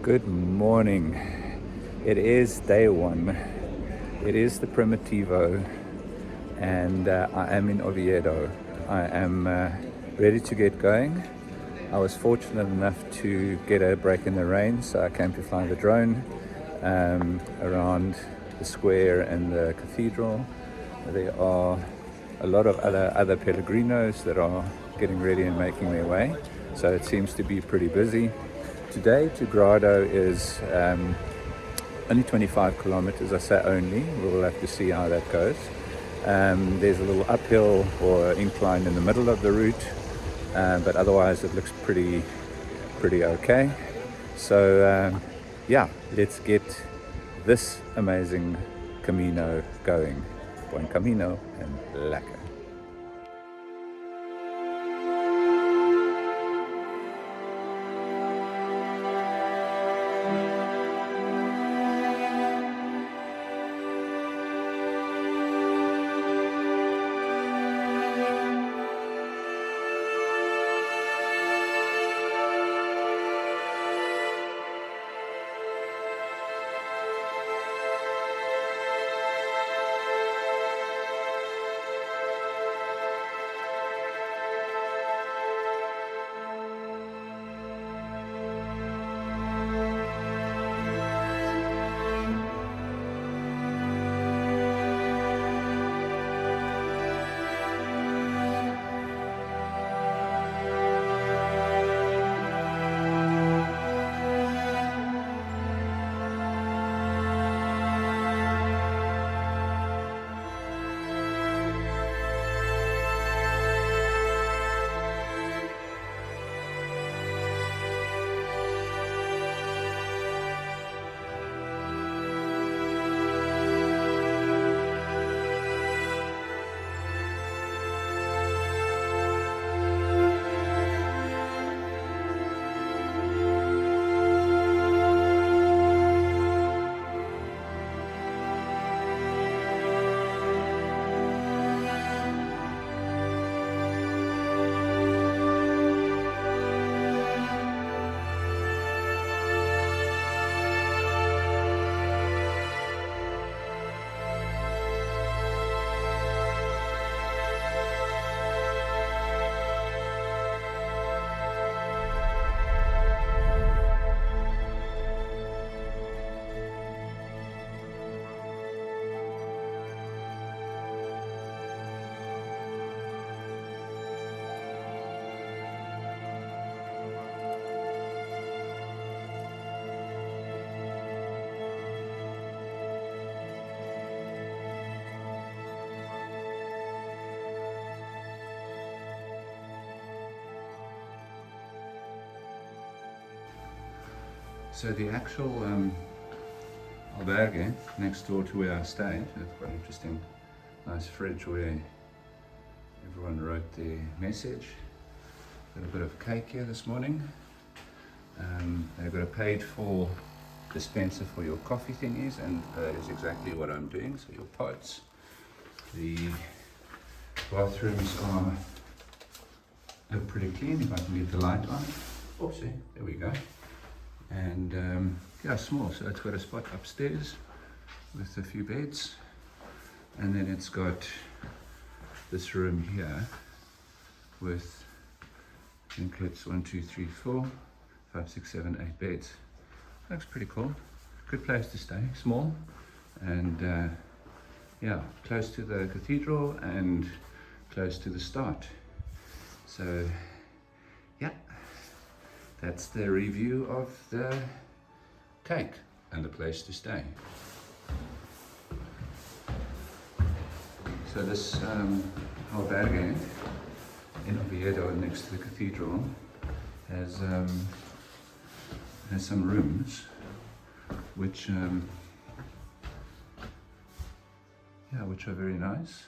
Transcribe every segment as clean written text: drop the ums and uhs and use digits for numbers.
Good morning. It is day one. It is the Primitivo, and I am in Oviedo. I am ready to get going. I was fortunate enough to get a break in the rain, so I came to fly the drone around the square and the cathedral. There are a lot of other Pellegrinos that are getting ready and making their way, so it seems to be pretty busy. Today to Grado is only 25 kilometers. I say only, we'll have to see how that goes. There's a little uphill or incline in the middle of the route, but otherwise it looks pretty okay. So yeah, let's get this amazing Camino going. Buen Camino and lekker. So the actual Albergue next door to where I stayed, it's quite interesting, nice fridge where everyone wrote their message. Got a bit of cake here this morning. They've got a paid for dispenser for your coffee thingies, and that is exactly what I'm doing. So your pots. The bathrooms are pretty clean, if I can get the light on. Oh, see, there we go. And yeah, small, so it's got a spot upstairs with a few beds, and then it's got this room here with, I think it's 1, 2, 3, 4, 5, 6, 7, 8 beds. Looks pretty cool. Good place to stay, small, and yeah, close to the cathedral and close to the start. So yeah, that's the review of the cake and the place to stay. So this Albergue in Oviedo next to the cathedral has some rooms which which are very nice.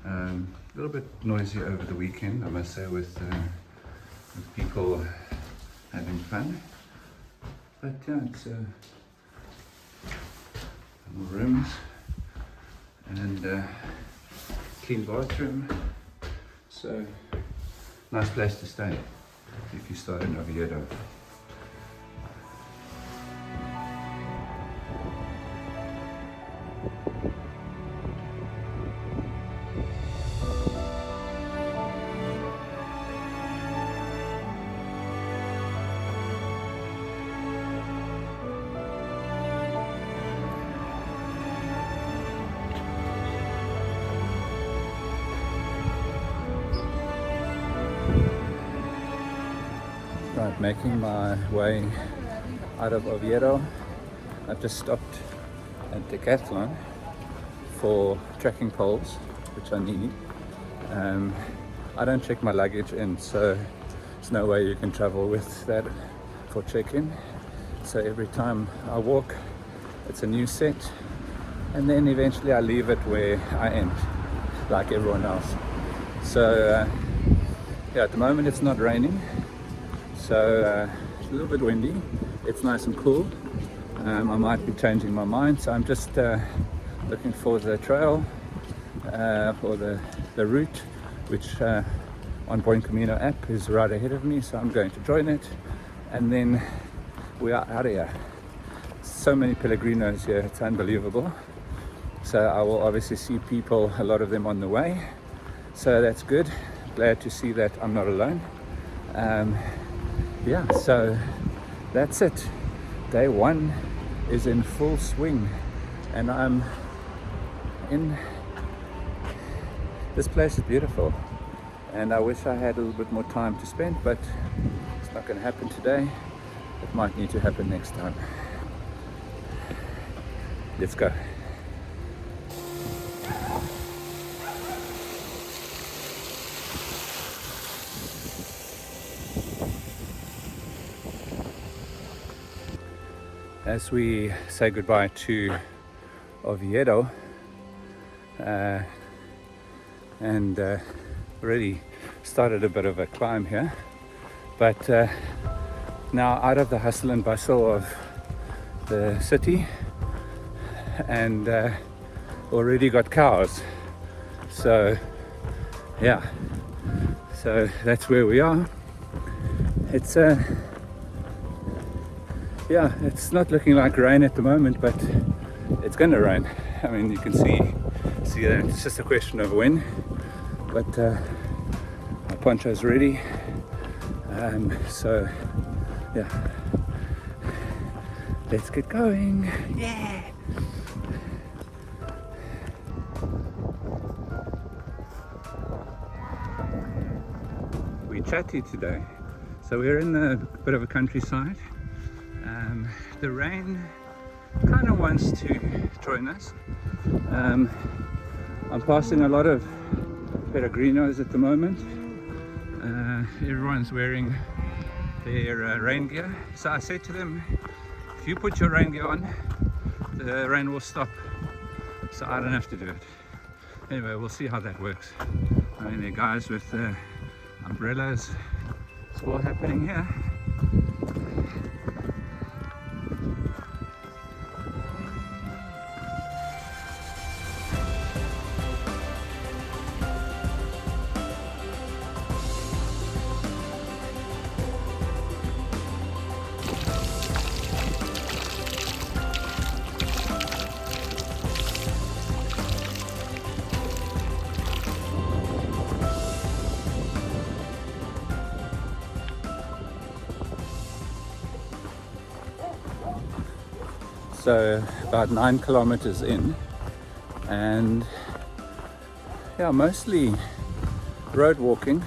A little bit noisy over the weekend, I must say, with people having fun, but yeah, it's more rooms and clean bathroom, so nice place to stay if you start in Oviedo. Right, making my way out of Oviedo. I've just stopped at Decathon for trekking poles, which I need. I don't check my luggage in, so there's no way you can travel with that for check-in. So every time I walk, it's a new set, and then eventually I leave it where I end, like everyone else. So yeah, at the moment it's not raining, so it's a little bit windy. It's nice and cool. I might be changing my mind, so I'm just looking for the trail or the route, which on Buen Camino app is right ahead of me, so I'm going to join it, and then we are out of here. So many Pellegrinos here, it's unbelievable. So I will obviously see people, a lot of them on the way, so that's good. Glad to see that I'm not alone. Yeah, so that's it. Day one is in full swing, and I'm in this place. Is beautiful, and I wish I had a little bit more time to spend, but it's not going to happen today. It might need to happen next time. Let's go. As we say goodbye to Oviedo, and already started a bit of a climb here, but now out of the hustle and bustle of the city, and already got cows. So yeah, so that's where we are. It's yeah, it's not looking like rain at the moment, but it's going to rain. I mean, you can see that it's just a question of when. But my poncho's ready. So yeah, let's get going. Yeah. We're chatty today. So we're in a bit of a countryside. The rain kind of wants to join us. I'm passing a lot of peregrinos at the moment. Everyone's wearing their rain gear. So I said to them, if you put your rain gear on, the rain will stop. So I don't have to do it. Anyway, we'll see how that works. I mean, there are guys with umbrellas. It's all happening here. So about 9 kilometers in, and yeah, mostly road walking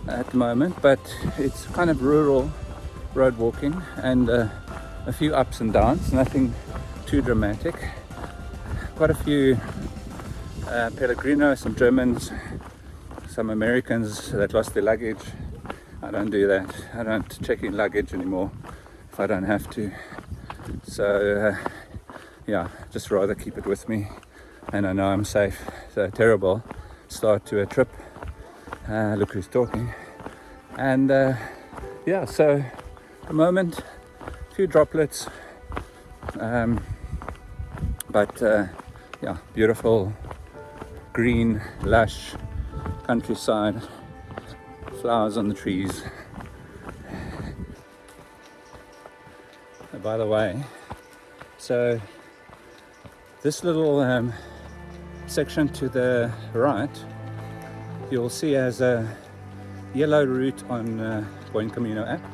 at the moment, but it's kind of rural road walking, and a few ups and downs, nothing too dramatic. Quite a few Pellegrinos, some Germans, some Americans that lost their luggage. I don't do that. I don't check in luggage anymore if I don't have to. So yeah, just rather keep it with me, and I know I'm safe. So terrible start to a trip. Look who's talking. And yeah, so at the moment, a few droplets, but yeah, beautiful green, lush countryside, flowers on the trees. By the way, so this little section to the right, you'll see as a yellow route on Buen Camino app,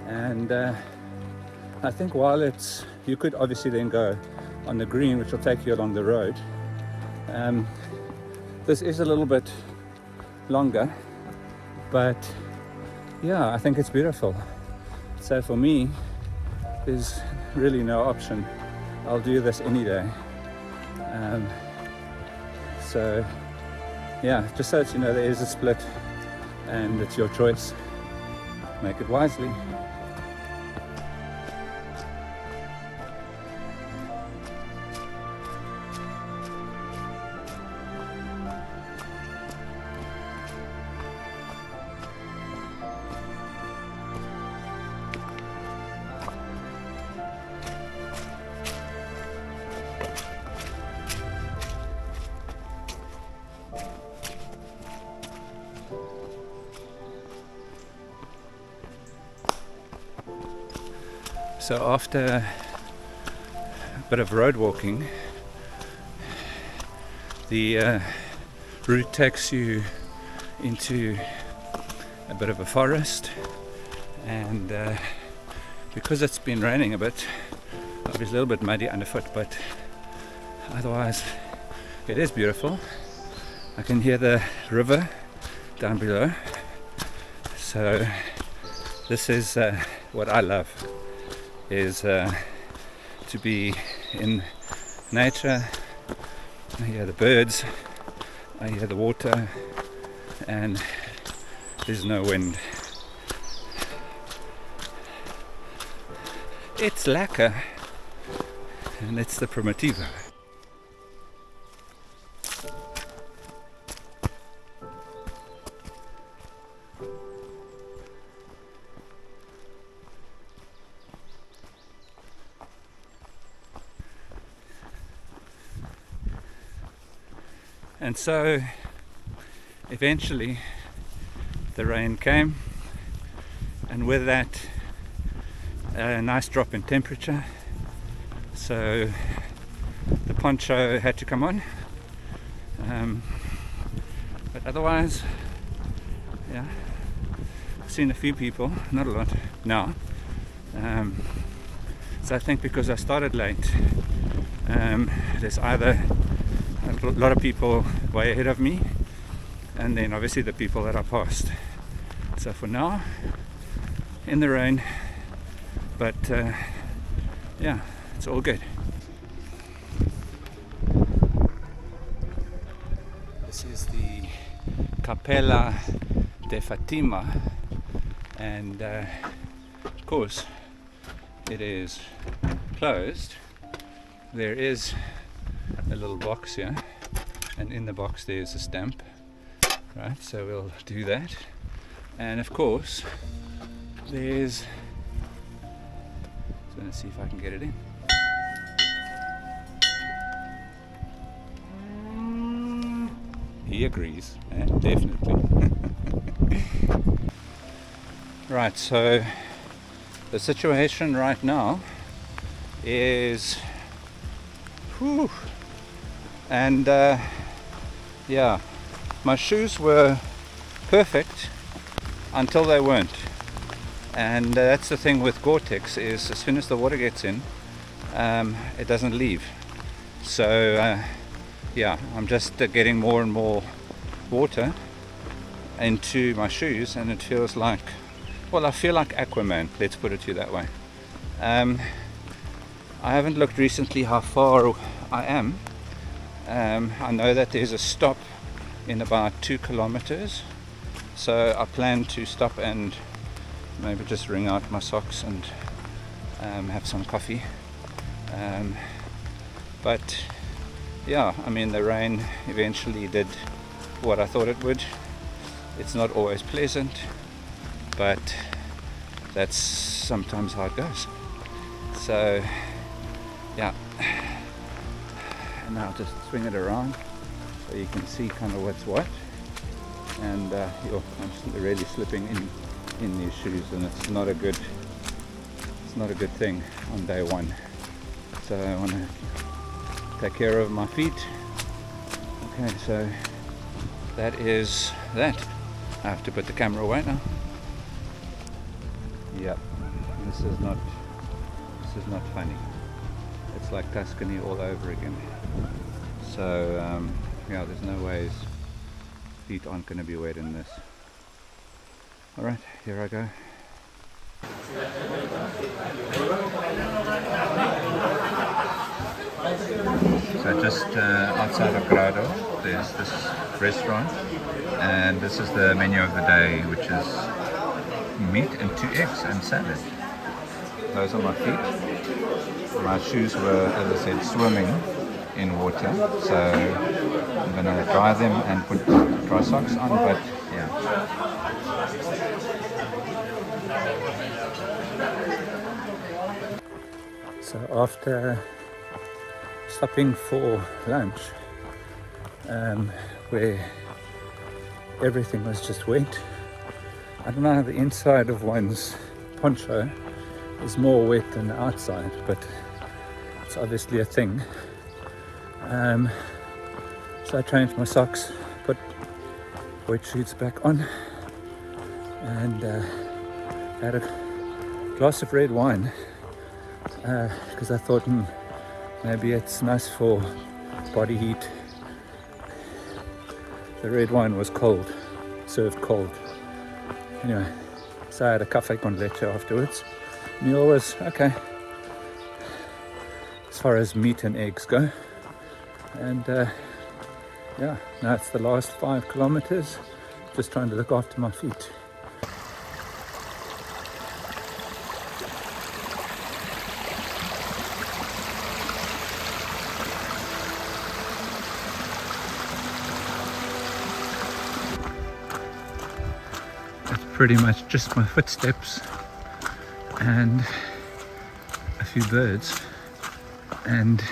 and I think while it's, you could obviously then go on the green, which will take you along the road. This is a little bit longer, but yeah, I think it's beautiful. So for me, there's really no option. I'll do this any day. So yeah, just so that you know, there is a split and it's your choice. Make it wisely. So after a bit of road walking, the route takes you into a bit of a forest, and because it's been raining a bit, obviously a little bit muddy underfoot, but otherwise it is beautiful. I can hear the river down below, so this is what I love, is to be in nature. I hear the birds, I hear the water, and there's no wind. It's lekker, and it's the Primitivo. And so eventually the rain came, and with that a nice drop in temperature, so the poncho had to come on, but otherwise, yeah, I've seen a few people, not a lot now, so I think because I started late, there's either a lot of people way ahead of me, and then obviously the people that I passed. So for now, in the rain, but yeah, it's all good. This is the Capella de Fatima, and of course it is closed. There is a little box here, and in the box there's a stamp, right? So we'll do that, and of course there's, so let's see if I can get it in. He agrees, definitely. Right, so the situation right now is, whew, and yeah, my shoes were perfect until they weren't, and that's the thing with Gore-Tex, is as soon as the water gets in, it doesn't leave. So yeah, I'm just getting more and more water into my shoes, and it feels like, well, I feel like Aquaman, let's put it to you that way. I haven't looked recently how far I am. I know that there's a stop in about 2 kilometers, so I plan to stop and maybe just wring out my socks and have some coffee. But yeah, I mean, the rain eventually did what I thought it would. It's not always pleasant, but that's sometimes how it goes. So yeah, and now I'll just swing it around so you can see kind of what's what. And I'm really slipping in these shoes, and it's not a good thing on day one. So I want to take care of my feet. Okay, so that is that. I have to put the camera away now. Yep, this is not funny. It's like Tuscany all over again. So yeah, there's no ways feet aren't going to be wet in this. Alright, here I go. So just outside of Grado, there's this restaurant, and this is the menu of the day, which is meat and 2 eggs and salad. Those are my feet. My shoes were, as I said, swimming in water, so I'm going to dry them and put dry socks on, but yeah. So after stopping for lunch, where everything was just wet, I don't know how the inside of one's poncho is more wet than the outside, but it's obviously a thing. So I changed my socks, put wet shoes back on, and had a glass of red wine because I thought maybe it's nice for body heat. The red wine was cold, served cold. Anyway, so I had a cafe con leche afterwards. Meal was okay as far as meat and eggs go. And yeah, now it's the last 5 kilometers, just trying to look after my feet. It's pretty much just my footsteps and a few birds and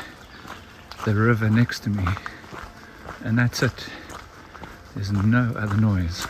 the river next to me, and that's it. There's no other noise.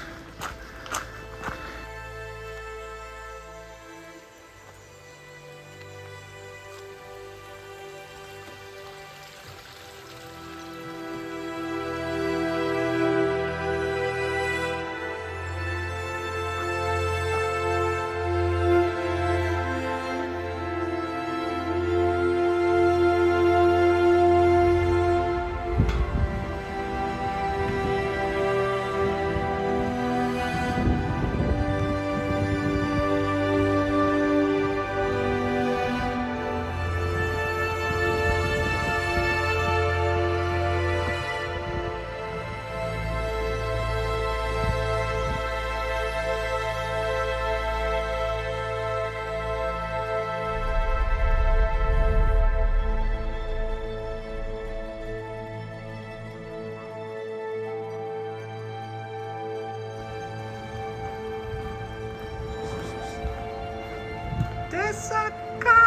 Decathon!